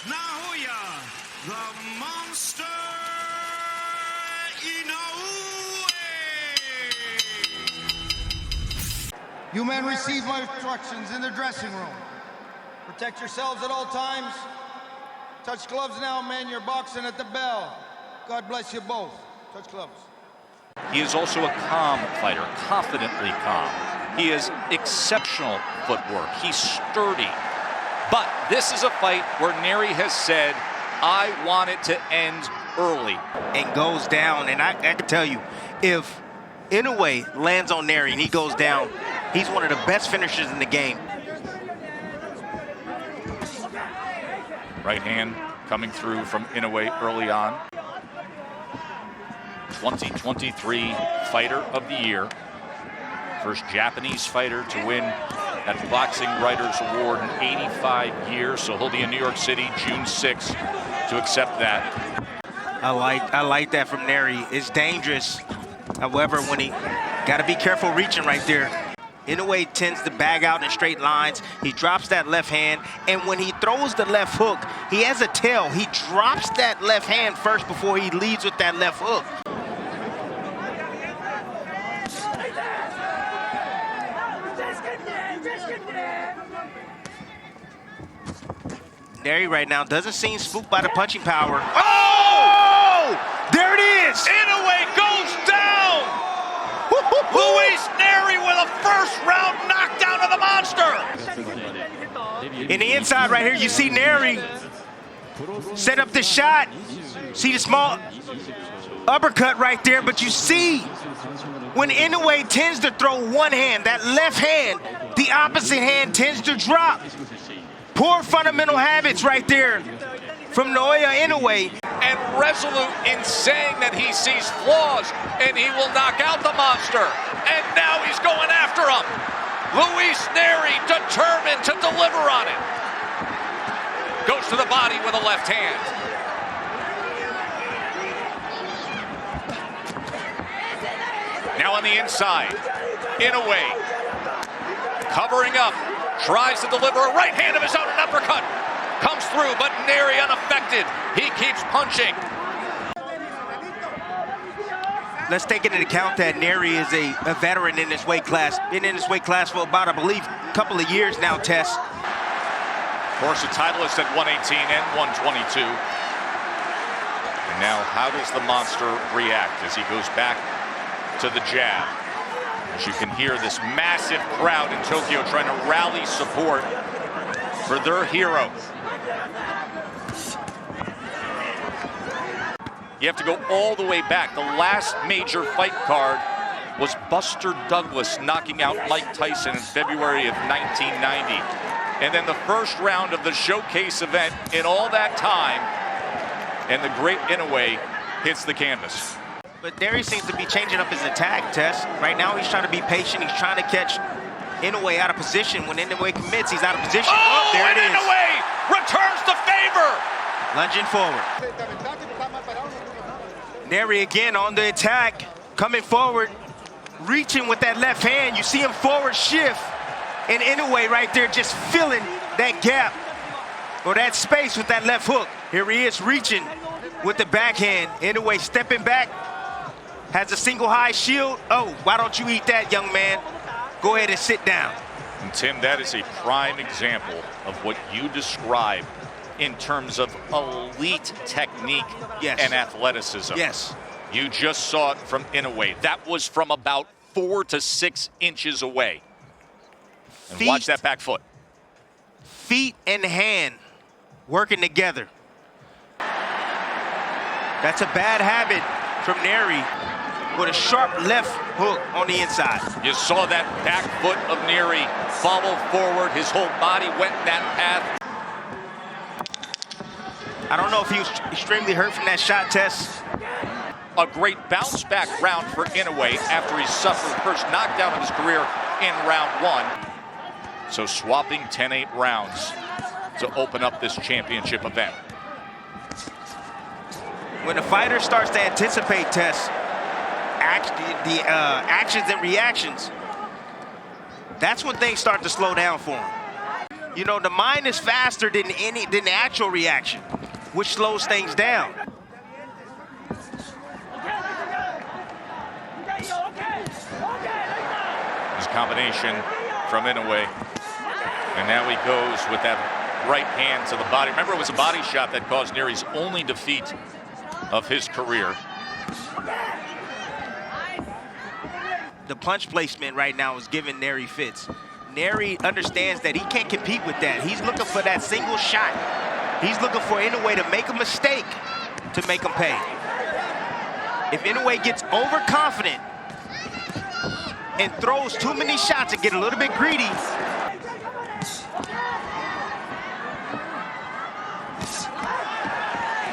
Naoya, the Monster Inoue. You men receive my instructions in the dressing room. Protect yourselves at all times. Touch gloves now, men. You're boxing at the bell. God bless you both. Touch gloves. He is also a calm fighter, confidently calm. He has exceptional footwork. He's sturdy. But this is a fight where Neri has said, I want it to end early. And goes down, and I can tell you, if Inoue lands on Neri and he goes down. He's one of the best finishers in the game. Right hand coming through from Inoue early on. 2023 Fighter of the Year. First Japanese fighter to win that Boxing Writers Award in 85 years. So he'll be in New York City June 6th to accept that. I like that from Neri. It's dangerous. However, when he got to be careful reaching right there. Inoue tends to bag out in straight lines. He drops that left hand, and when he throws the left hook, he has a tail. He drops that left hand first before he leads with that left hook. Neri right now doesn't seem spooked by the punching power. Oh! There it is! Inoue goes down! Luis Neri with a first-round knockdown of the monster! In the inside right here, you see Neri set up the shot. See the small uppercut right there, but you see when Inoue tends to throw one hand, that left hand, the opposite hand tends to drop. Poor fundamental habits right there from Naoya Inoue. And resolute in saying that he sees flaws and he will knock out the monster. And now he's going after him. Luis Neri determined to deliver on it. Goes to the body with a left hand. Now on the inside, Inoue covering up, tries to deliver a right hand of his own, an uppercut. Comes through, but Neri unaffected. He keeps punching. Let's take into account that Neri is a veteran in this weight class. Been in this weight class for about, I believe, a couple of years now, Tess. Of course, the titleist at 118 and 122. And now, how does the monster react as he goes back to the jab? As you can hear this massive crowd in Tokyo trying to rally support for their hero. You have to go all the way back. The last major fight card was Buster Douglas knocking out Mike Tyson in February of 1990. And then the first round of the showcase event in all that time, and the great Inoue hits the canvas. But Neri seems to be changing up his attack, Tess. Right now he's trying to be patient. He's trying to catch Inoue out of position. When Inoue commits, he's out of position. Oh, there it is. Inoue returns the favor. Lunging forward. Neri again on the attack, coming forward, reaching with that left hand. You see him forward shift, and Inoue right there just filling that gap or that space with that left hook. Here he is reaching with the backhand. Inoue stepping back, has a single high shield. Oh, why don't you eat that, young man? Go ahead and sit down. And Tim, that is a prime example of what you described in terms of elite technique and athleticism. Yes. You just saw it from Inoue. That was from about 4 to 6 inches away. And watch that back foot. Feet and hand working together. That's a bad habit from Neri with a sharp left hook on the inside. You saw that back foot of Neri follow forward. His whole body went that path. I don't know if he was extremely hurt from that shot, Tess. A great bounce back round for Inoue after he suffered the first knockdown of his career in round 1. So swapping 10-8 rounds to open up this championship event. When a fighter starts to anticipate, Tess, actions and reactions, that's when things start to slow down for him. You know, the mind is faster than the actual reaction, which slows things down. His combination from Inoue. And now he goes with that right hand to the body. Remember, it was a body shot that caused Neri's only defeat of his career. The punch placement right now is giving Neri fits. Neri understands that he can't compete with that. He's looking for that single shot. He's looking for Inoue to make a mistake to make him pay. If Inoue gets overconfident, and throws too many shots and get a little bit greedy.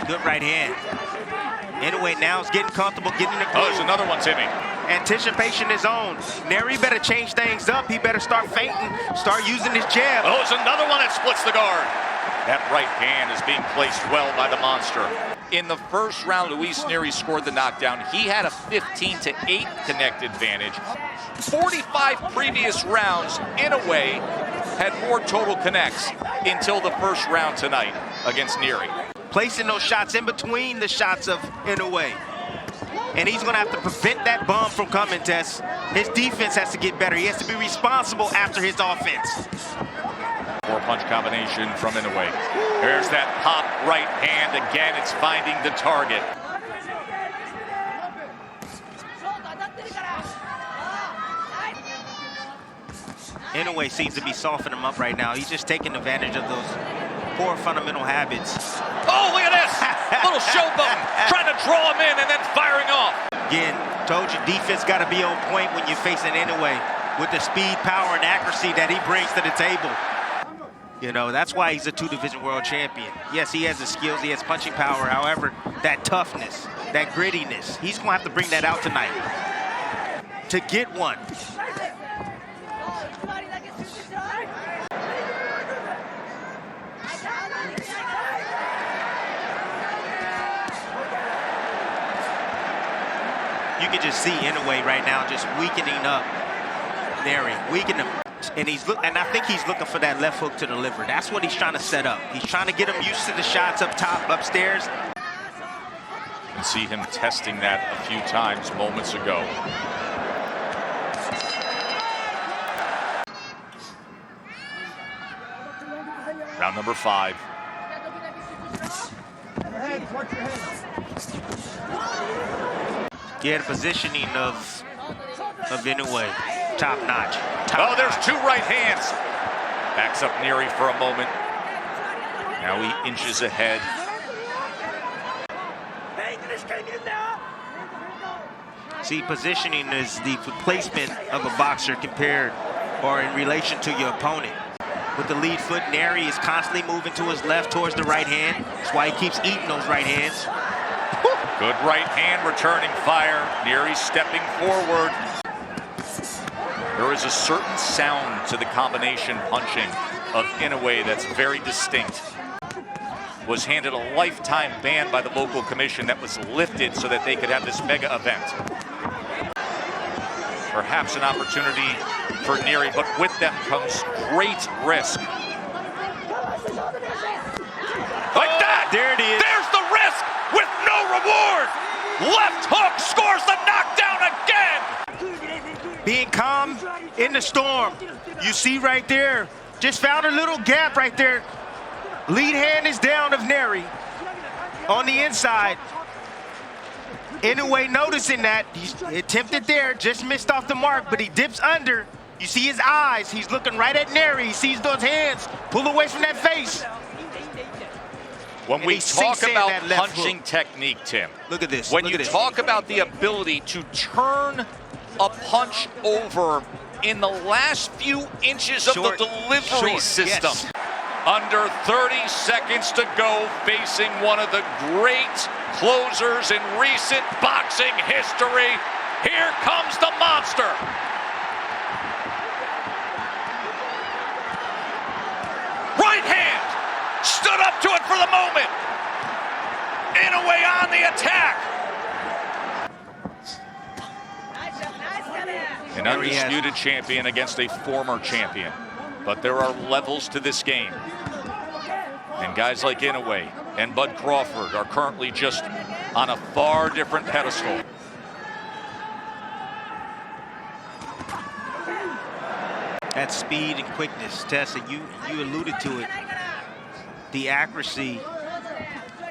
Good right hand. Inoue now is getting comfortable, getting the groove. Oh, there's another one, Timmy. Anticipation is on. Neri better change things up. He better start feinting, start using his jab. Oh, there's another one that splits the guard. That right hand is being placed well by the monster. In the first round, Luis Neri scored the knockdown. He had a 15-8 connect advantage. 45 previous rounds, Inoue had more total connects until the first round tonight against Neri. Placing those shots in between the shots of Inoue. And he's gonna have to prevent that bomb from coming, Tess. His defense has to get better. He has to be responsible after his offense. Four-punch combination from Inoue. There's that pop right hand. Again, it's finding the target. Inoue seems to be softening him up right now. He's just taking advantage of those poor fundamental habits. Oh, look at this! Little showboat, trying to draw him in and then firing off. Again, told you, defense got to be on point when you're facing Inoue with the speed, power, and accuracy that he brings to the table. You know, that's why he's a two-division world champion. Yes, he has the skills, he has punching power. However, that toughness, that grittiness, he's going to have to bring that out tonight to get one. You can just see Inoue right now just weakening up Neri, weakening him. And I think he's looking for that left hook to the liver. That's what he's trying to set up. He's trying to get him used to the shots up top, upstairs. You can see him testing that a few times moments ago. Round number 5. Yeah, the positioning of Inoue, top notch. There's 2 right hands. Backs up Neri for a moment. Now he inches ahead. See, positioning is the placement of a boxer compared or in relation to your opponent. With the lead foot, Neri is constantly moving to his left towards the right hand. That's why he keeps eating those right hands. Good right hand returning fire. Neri stepping forward. There is a certain sound to the combination punching of Inoue that's very distinct. Was handed a lifetime ban by the local commission that was lifted so that they could have this mega event. Perhaps an opportunity for Neri, but with them comes great risk. Like that! There it is. There's the risk with no reward! Left hook scores the knockdown again! Being calm in the storm. You see right there, just found a little gap right there. Lead hand is down of Neri on the inside. Inoue noticing that. He's attempted there, just missed off the mark, but he dips under. You see his eyes. He's looking right at Neri. He sees those hands. Pull away from that face. When we talk about punching technique, Tim, look at this. When you talk about the ability to turn a punch over in the last few inches of the delivery system. Yes. Under 30 seconds to go, facing one of the great closers in recent boxing history. Here comes the monster. Right hand, stood up to it for the moment. Inoue on the attack. An undisputed champion against a former champion. But there are levels to this game. And guys like Inoue and Bud Crawford are currently just on a far different pedestal. That speed and quickness, Tessa, you alluded to it. The accuracy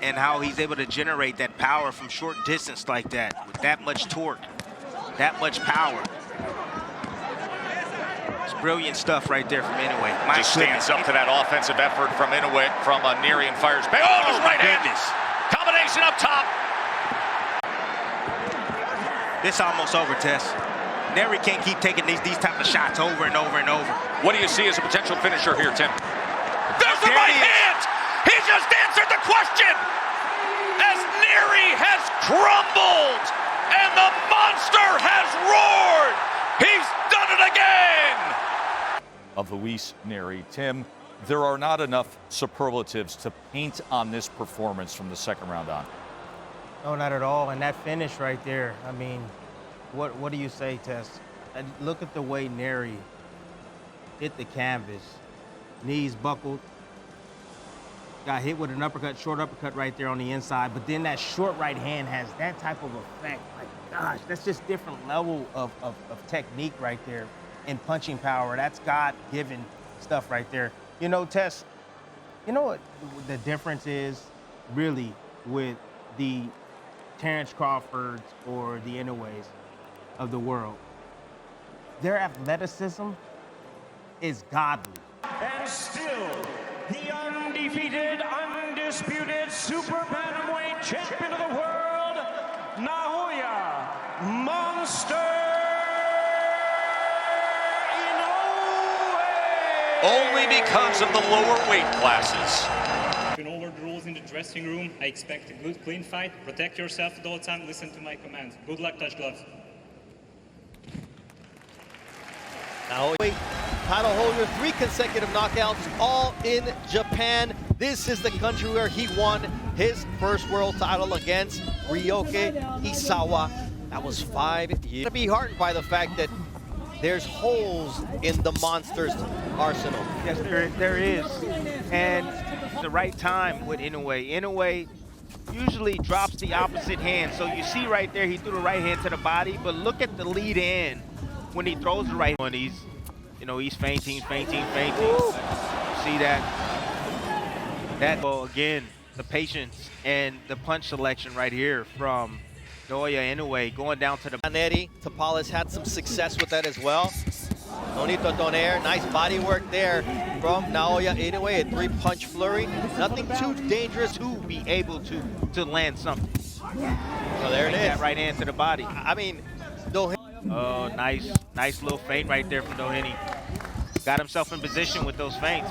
and how he's able to generate that power from short distance like that, with that much torque, that much power. It's brilliant stuff right there from Inoue. Just stands up to that offensive effort from Inoue, from Neri, and fires back. Oh, his right hand. Combination up top. This almost over, Tess. Neri can't keep taking these type of shots over and over and over. What do you see as a potential finisher here, Tim? There's the right hand! He just answered the question! As Neri has crumbled and the monster has roared! He's done it again! Of Luis Neri. Tim, there are not enough superlatives to paint on this performance from the second round on. No, not at all. And that finish right there, I mean, what do you say, Tess? And look at the way Neri hit the canvas. Knees buckled. Got hit with an uppercut, short uppercut right there on the inside. But then that short right hand has that type of effect. Like, gosh, that's just different level of technique right there and punching power. That's God-given stuff right there. You know, Tess, you know what the difference is really with the Terrence Crawfords or the Inoues of the world? Their athleticism is godly. And still, the undefeated, undisputed super bantamweight champion of the world, Naoya Monster Inoue! Only because of the lower weight classes. You know the rules in the dressing room. I expect a good, clean fight. Protect yourself at all time. Listen to my commands. Good luck, touch gloves. Naoya, title holder, 3 consecutive knockouts, all in Japan. This is the country where he won his first world title against Ryoki Isawa. That was 5 years. To be heartened by the fact that there's holes in the monster's arsenal. Yes, there is. And the right time with Inoue. Inoue usually drops the opposite hand. So you see right there, he threw the right hand to the body, but look at the lead in when he throws the right one. He's feinting. Woo. See that? Well, again, the patience and the punch selection right here from Naoya Inoue going down to the Neri. Tapales had some success with that as well. Nonito Donaire, nice body work there from Naoya Inoue, a 3-punch flurry. Nothing too dangerous to be able to land something. So there it is. That right hand to the body. I mean, Doheny. Oh, nice little feint right there from Doheny. Got himself in position with those feints.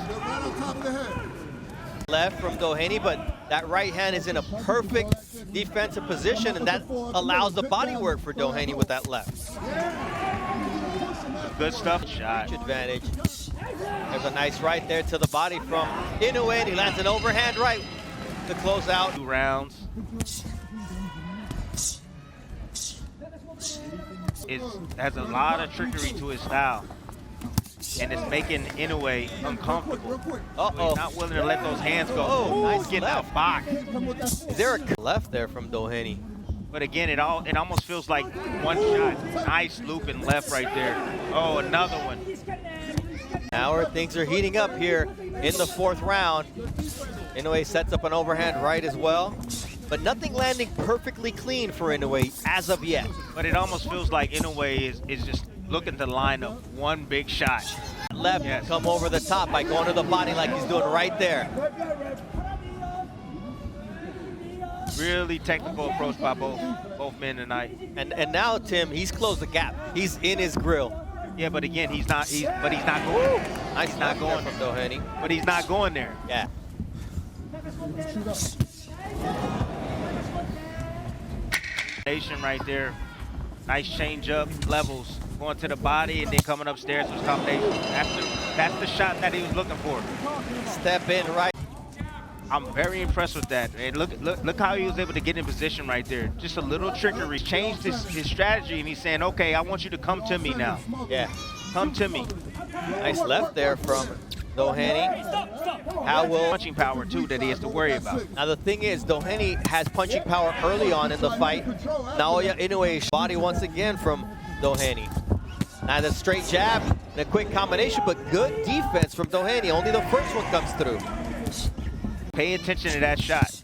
Left from Doheny, but that right hand is in a perfect defensive position, and that allows the body work for Doheny with that left. Good stuff. Shot. Advantage. There's a nice right there to the body from Inoue, and he lands an overhand right to close out. 2 rounds. It has a lot of trickery to his style, and it's making Inoue uncomfortable. So he's not willing to let those hands go. Oh, nice getting left. out box. Is there a left there from Doheny? But again, it almost feels like one shot. Nice looping left right there. Oh, another one. Now things are heating up here in the 4th round. Inoue sets up an overhand right as well, but nothing landing perfectly clean for Inoue as of yet. But it almost feels like Inoue is just looking to line up one big shot. Left, yes. Come over the top by going to the body like he's doing right there. Really technical approach by both men tonight. And now, Tim, he's closed the gap. He's in his grill. Yeah, but again, he's not going. Nice not going from Doheny. But he's not going there. Yeah. Nation right there. Nice change up levels. Going to the body and then coming upstairs with combination. That's the shot that he was looking for. Step in right. I'm very impressed with that. And look how he was able to get in position right there. Just a little trickery. Changed his strategy, and he's saying, okay, I want you to come to me now. Yeah. Come to me. Nice left there from Doheny. How will punching power too that he has to worry about. Now the thing is, Doheny has punching power early on in the fight. Naoya Inoue body once again from Doheny. Now the straight jab and a quick combination, but good defense from Doheny. Only the first one comes through. Pay attention to that shot.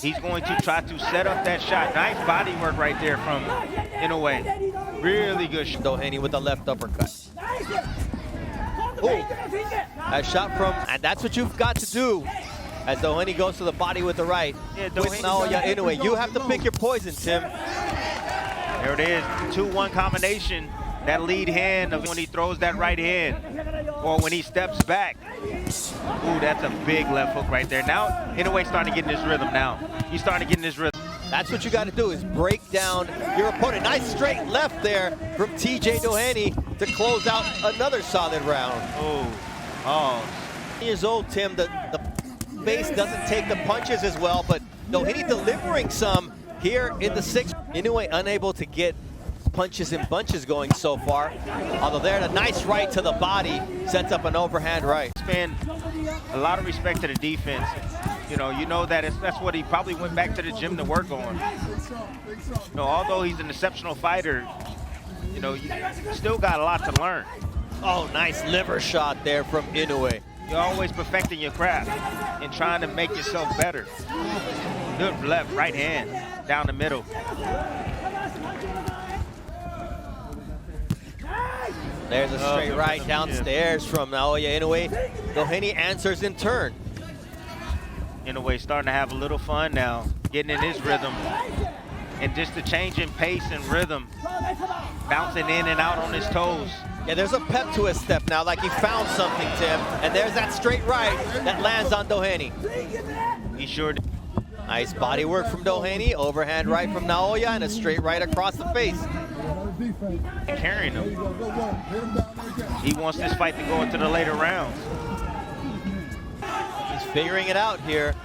He's going to try to set up that shot. Nice body work right there from Inoue. Really good shot. Doheny with the left uppercut. Ooh. That shot from, and that's what you've got to do as Doheny goes to the body with the right. Yeah, with Naoya Inoue. You have to pick your poison, Tim. There it is, 2-1 combination. That lead hand of when he throws that right hand or when he steps back. Ooh, that's a big left hook right there. Now, Inoue starting to get in his rhythm now. He's starting to get in his rhythm. That's what you got to do is break down your opponent. Nice straight left there from TJ Doheny to close out another solid round. Oh. Years old, Tim, the base doesn't take the punches as well, but Doheny delivering some here in the 6th. Inoue unable to get punches and bunches going so far. Although there, a nice right to the body sets up an overhand right. Spend a lot of respect to the defense. You know that that's what he probably went back to the gym to work on. Although he's an exceptional fighter, you still got a lot to learn. Oh, nice liver shot there from Inoue. You're always perfecting your craft and trying to make yourself better. Good left, right hand, down the middle. There's a straight right downstairs from Naoya Inoue. Doheny answers in turn. Inoue starting to have a little fun now, getting in his rhythm. And just the change in pace and rhythm, bouncing in and out on his toes. Yeah, there's a pep to his step now, like he found something, Tim. And there's that straight right that lands on Doheny. He sure did. Nice body work from Doheny, overhand right from Naoya, and a straight right across the face. Carrying him. He wants this fight to go into the later rounds. He's figuring it out here.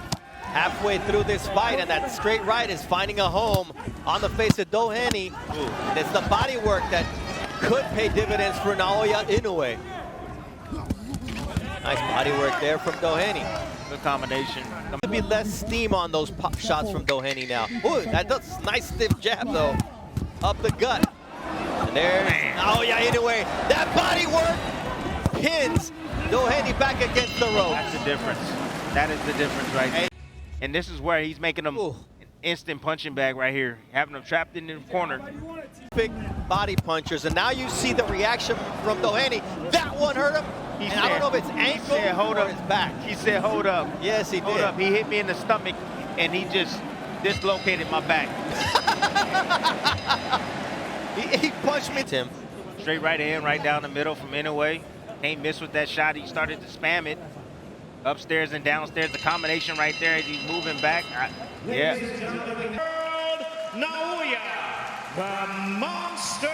Halfway through this fight, and that straight right is finding a home on the face of Doheny. It's the body work that could pay dividends for Naoya Inoue. Nice body work there from Doheny. Good combination. There'll be less steam on those pop shots from Doheny now. Ooh, that does nice stiff jab though, up the gut. And there's Naoya Inoue. That body work pins Doheny back against the rope. That's the difference. That is the difference right there. And this is where he's making them an instant punching bag right here, having them trapped in the corner. Big body punchers, and now you see the reaction from Doheny. That one hurt him. I don't know if it's ankle or his back. He said, hold up. Yes, he did. Hold up. He hit me in the stomach, and he just dislocated my back. he punched me, Tim. Straight right hand, right down the middle from Inoue. Can't miss with that shot. He started to spam it. Upstairs and downstairs, the combination right there as he's moving back. Naoya, the monster